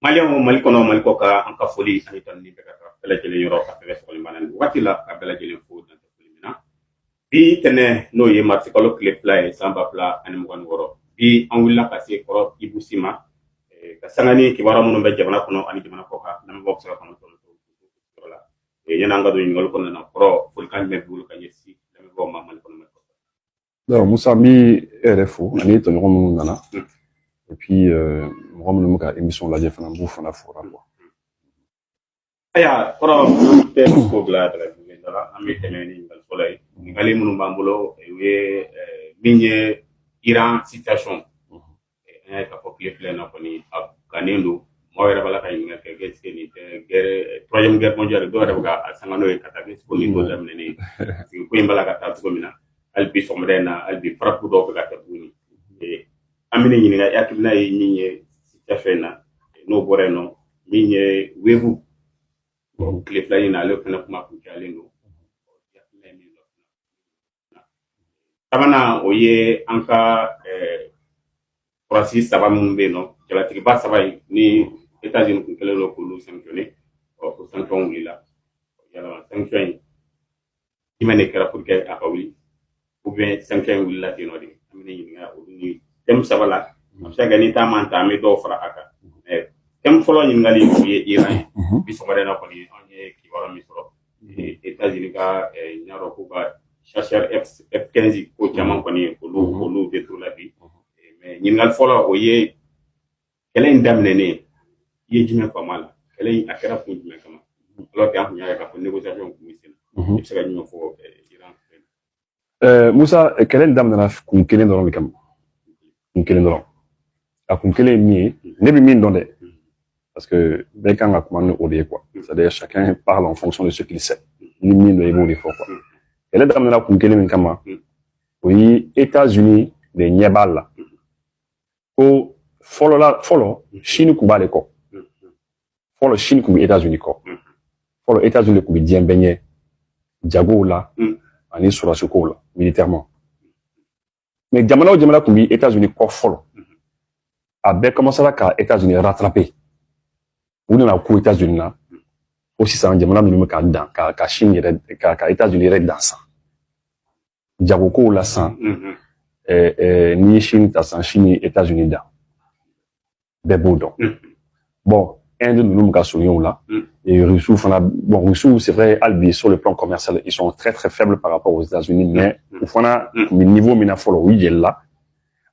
Malien o Mali kono Mali ko ka an ka foli ani tan ni beka ka bela jele yoro ka bela foli manan wati la ka bela jele fo dan ta foli mina bi tene no ye marti kolo clip la samba pla ani mo woro bi an willa ka se koro ibusima ka sangani kibara munum be jamana kono ani jamana ko ka nam bok sa kono to la yana nga do ngol kono na koro fol kan me bulu ka yesi dum go ma man kono ko donc Moussa mi RFO ani to nyomo nana et puis mo mo ka émission la jefana bu fana fora quoi aya koro te ko gla dala ami temeni ngal solay ngali munum bambulo we minye Iran situation ka fo clip le na ko ni kanendo mo wera bala kay ngal ke geske ni te guerre troisième guerre mondiale do daga sangano e kata ko ni do lamne ni ko imbala kata ko mina albi somrena albi frappe do ga ta buni e amini ni nga yakibna ni situation na no boreno minye wevu clip la ni na le kana kuma ku jalendo tabana oye anka Francis saba mun be no jalatigi ba saba ni États-Unis kun kele lo ko lu sanctionné ko sanction wila yala sanction imane kala pour que akawi ou bien sanction wila tino de amene ni nga o ni tem saba la sa gani ta man ta me do fra aka tem folo ni ngali ye Iran bi so mare na ko ni on ye ki wara mi soro États-Unis ka nyaro ko ba chasseur F15 ko jaman ko ni ko lu détruire la vie ñingal folo o ye kele ndamne ne ye jime ko mala kele akara ko jime kama alors que anya ka ko négociation ko misina c'est ka ñino fo Iran Moussa kele ndamne na kun kele doron kam kun kele doron a kun kele mi ne bi min donde parce que dès qu'on a commandé au dé quoi c'est-à-dire chacun parle en fonction de ce qu'il sait ni min do yebo fort quoi kele ndamne na kun kele min kama oui États-Unis les nyebal ko follow Chine kubale ko follow Chine kubi États-Unis ko follow États-Unis kubi diembenye jago la ani surasuko la militairement mais jamana kubi États-Unis ko follow a be commencé là ka États-Unis rattraper ou na ko États-Unis na aussi ça jamana mi ka dan ka Chine ka États-Unis red dans ça jago ko la ça ni Chine ta san Chine États-Unis da beboudon bon Inde nous ka soyon là et Russie Russie c'est vrai albi sur le plan commercial ils sont très très faibles par rapport aux États-Unis mais au fond le niveau mina follow oui là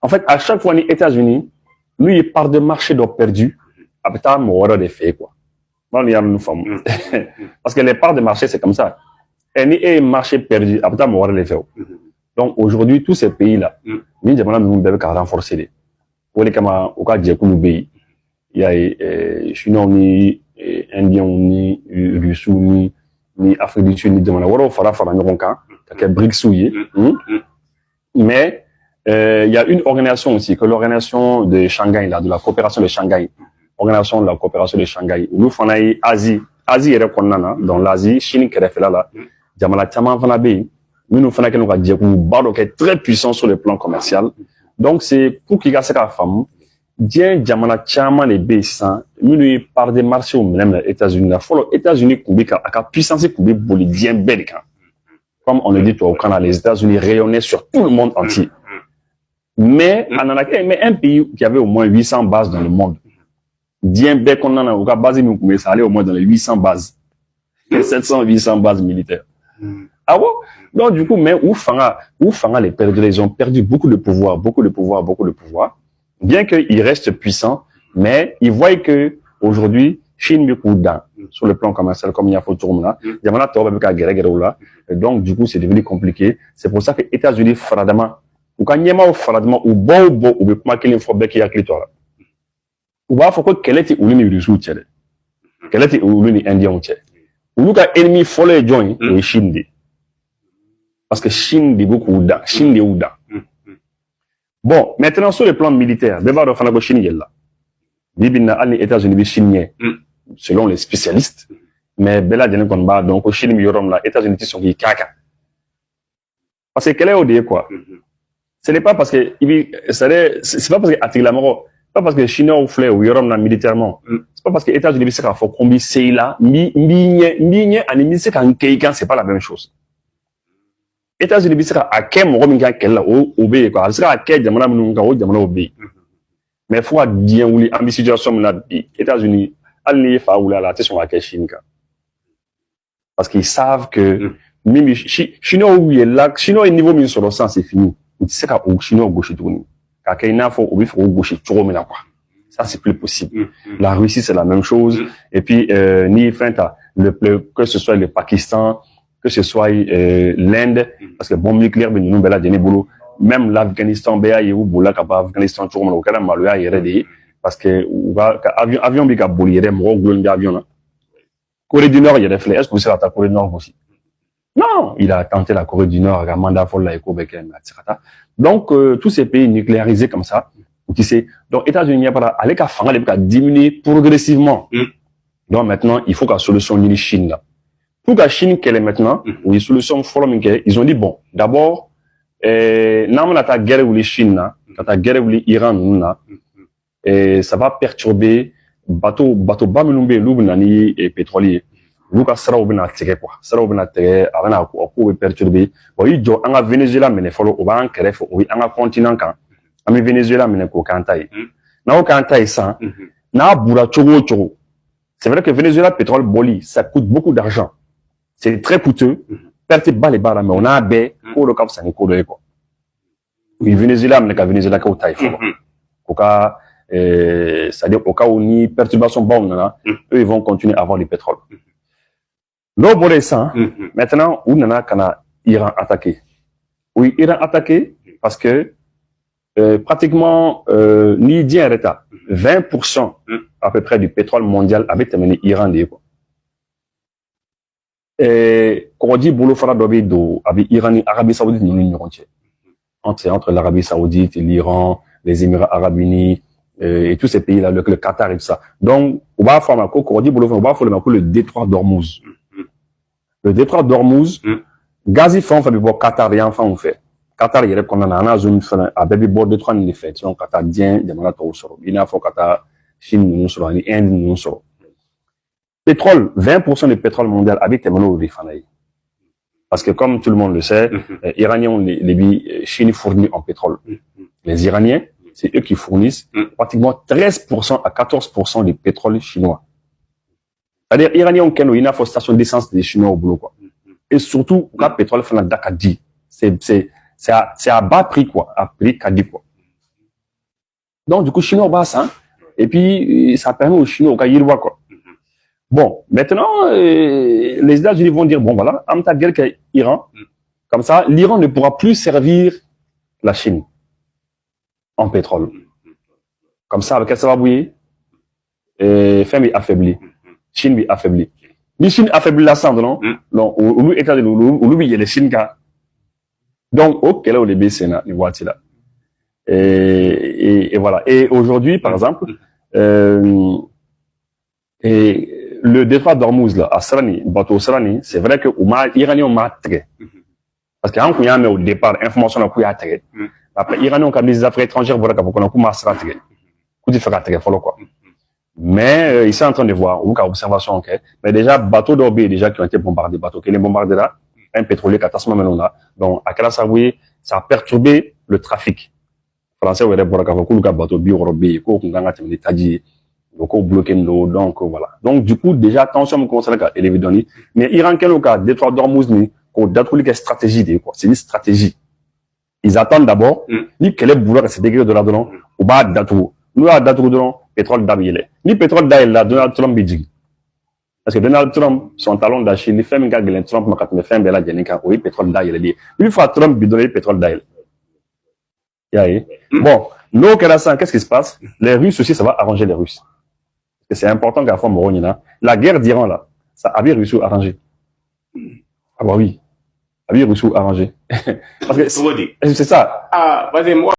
en fait à chaque fois les États-Unis lui il part de marché d'or perdu abta mora de fait quoi bon il y a une femme parce que les parts de marché c'est comme ça et ni marché perdu abta mora de fait. Donc aujourd'hui tous ces pays là ni jamana nous devons renforcer les pour les kama au cas de Kouloubi il y a chinois ni indien ni russe ni Afrique du Sud ni jamana waro fara ñokon kan ka BRICS souillé mais il y a une organisation aussi que l'organisation de Shanghai là de la coopération de Shanghai organisation de la coopération de Shanghai nous fana Asie est konnana dans l'Asie Chine kerefela là jamana chama fana be nous faisons que est très puissant sur le plan commercial. Donc, c'est pour qu'il y ait cette femme, bien, jamana chama les baissants, nous par des marchés au même les États-Unis. La fois, les États-Unis, la puissance est bien belle. Comme on le dit au Canada, les États-Unis rayonnaient sur tout le monde entier. Mais, un pays qui avait au moins 800 bases dans le monde, bien belle qu'on en a, au cas base, ça allait au moins dans les 800 bases. 700, 800 bases militaires. Ah bon? Donc, du coup, mais où Fanga les perdus, ils ont perdu beaucoup de pouvoir. Bien qu'ils restent puissants, mais ils voient que, aujourd'hui, Chine me coûte sur le plan commercial, comme il y a pour tourner là. Donc, du coup, c'est devenu compliqué. C'est pour ça que les États-Unis, faradama, ou quand il y a faradama, ou bon, ou comment qu'il faut qu'il y a clitoire. Ou bah, faut que quel était ou l'uni russe ou tchède. Quel était ou l'uni indien ou tchède. Ou l'uni ennemi folle joint, ou Chine. Parce que Chine dit beaucoup d'an, Chine dit oudan. Bon, maintenant sur le plan militaire, d'abord on fait la Chine là. Bibina les États-Unis chinois, selon les spécialistes, mais bella d'un combat donc Chine yorom là, États-Unis sont qui caca. Parce que quel est au quoi? Ce n'est pas parce que c'est pas parce que article la mort pas parce que les Chinois ou flé ou Yorom militairement. C'est pas parce que les États-Unis c'est qu'à faut combien c'est là, c'est pas la même chose. États-Unis c'est à quel moment qu'elle a obéi quoi. C'est à quel jamana obéi. Mais faut dire où les situation là États-Unis aller fa ou là tu sont à quel Chine parce qu'ils savent que même Chinois où il est là, Chinois niveau min sur le sens c'est fini. C'est qu'à Chinois gauche tourner. Quand il y a faut gauche trop mais là quoi. Ça c'est plus possible. La Russie c'est la même chose et puis ni que ce soit le Pakistan, que ce soit l'Inde parce que bombe nucléaire ben nous bela deni boulot même l'Afghanistan béa et ou bola capable Afghanistan tout le monde maloya yéré parce que avion bi ka boli yéré mo glon avion là Corée du Nord il y a des flèches est-ce que vous savez la Corée du Nord aussi non il a tenté la Corée du Nord à mandat folle la éco beken etc. Donc tous ces pays nucléarisés comme ça tu sais donc États-Unis pas aller ka fanga les ka diminuer progressivement donc maintenant il faut qu'à solution ni Chine là pour que Chine qu'elle est maintenant une solution forme ils ont dit bon d'abord non ta guerre ou les Chine là ta guerre ou les Iran là et ça va perturber bateau bamilumbe lubnani et pétrolier luka saraw bena tege quoi saraw bena tege avana ko perturber bon il jo anga Venezuela mene folo o ban kere fo o anga continent kan ami Venezuela mene ko kantai na o kantai ça na bura chogo c'est vrai que Venezuela pétrole boli ça coûte beaucoup d'argent c'est très coûteux perte bas les barres mais on a bé ko le cap ça ni ko de quoi oui Venezuela mene ka Venezuela ka o taifo ko ka c'est-à-dire au cas où ni perturbation bombe là eux ils vont continuer à avoir du pétrole. L'eau bolé ça maintenant où nana kana Iran attaqué. Oui, Iran attaqué parce que pratiquement ni dit en état 20% à peu près du pétrole mondial avait terminé Iran de quoi. Et quand on dit boulot fara dobi do avec Iran et Arabie Saoudite nous n'y entre l'Arabie Saoudite, l'Iran, les Émirats Arabes Unis et tous ces pays-là, le Qatar et tout ça. Donc, on va faire le détroit d'Ormuz. Le détroit d'Ormuz, Gazi fait le Qatar et enfin on fait. Qatar, il y a qu'on a une zone à baby board de trois niveaux fait. Donc, Qatar, bien, il y a il y a Qatar, Chine, nous sommes, Inde, nous sommes. Pétrole, 20% du pétrole mondial habite au refinerie. Parce que comme tout le monde le sait, les Iraniens, les Chine fournit en pétrole. Les Iraniens, c'est eux qui fournissent pratiquement 13% à 14% du pétrole chinois. C'est-à-dire, les Iraniens ont une station d'essence des Chinois au boulot, quoi. Et surtout, le pétrole fait la Dakadi. C'est à bas prix, quoi. À prix Kadi, quoi. Donc, du coup, Chinois bas ça. Et puis, ça permet aux Chinois, au cas quoi. Bon, maintenant, les États-Unis vont dire, bon, voilà, en ta guerre qu'est Iran. Comme ça, l'Iran ne pourra plus servir la Chine en pétrole. Comme ça, avec elle, ça va bouillir. Et fin, affaibli. Chine, bi affaibli. Ni Chine affaibli la cendre, non? Non, ou lui, il y a les Chine, donc, ok, là, au début, c'est là, les voitures là. Et voilà. Et aujourd'hui, par exemple, et le détroit d'Ormuz, là, à Srani, bateau Srani, c'est vrai que, l'Iranien m'a traité. Parce qu'il y a au départ, information, on a traité. Après, Iranien, comme les affaires étrangères, voilà, qu'on a commencé à traiter. Coup faire traiter, follow quoi. Mais, ils sont en train de voir, ou qu'à observation, ok. Mais déjà, bateaux d'Orbé, déjà, qui ont été bombardés, bateaux, qui les bombardés là, un pétrolier, catastrophe, maintenant là. Donc, à quel ça a perturbé le trafic. Français, ou bateau, bio-Orbé, bloqué donc voilà. Donc, du coup, déjà, attention, on commence à élever mais Iran, quel cas, détroit d'Ormuz, qu'on datouille une stratégie, quoi. C'est une stratégie. Ils attendent d'abord, ni quel est le boulot, c'est degré de là-dedans, ou bas datou. Nous, à datou dedans, pétrole d'Abiele. Ni pétrole d'Abiele, là, Donald Trump, bidji. Parce que Donald Trump, son talon d'Achille, il fait un gars, Trump, mais fait un bel adjenika, oui, pétrole d'Abiele. Il faut Trump bidonner pétrole d'Abiele. Bon, nous, qu'est-ce qui se passe? Les Russes aussi, ça va arranger les Russes. C'est important qu'à la fois Moronina, la guerre d'Iran là, ça a bien réussi à arranger. Ah bah oui, a bien réussi à arranger. Parce que c'est ça. Ah, vas-y, moi.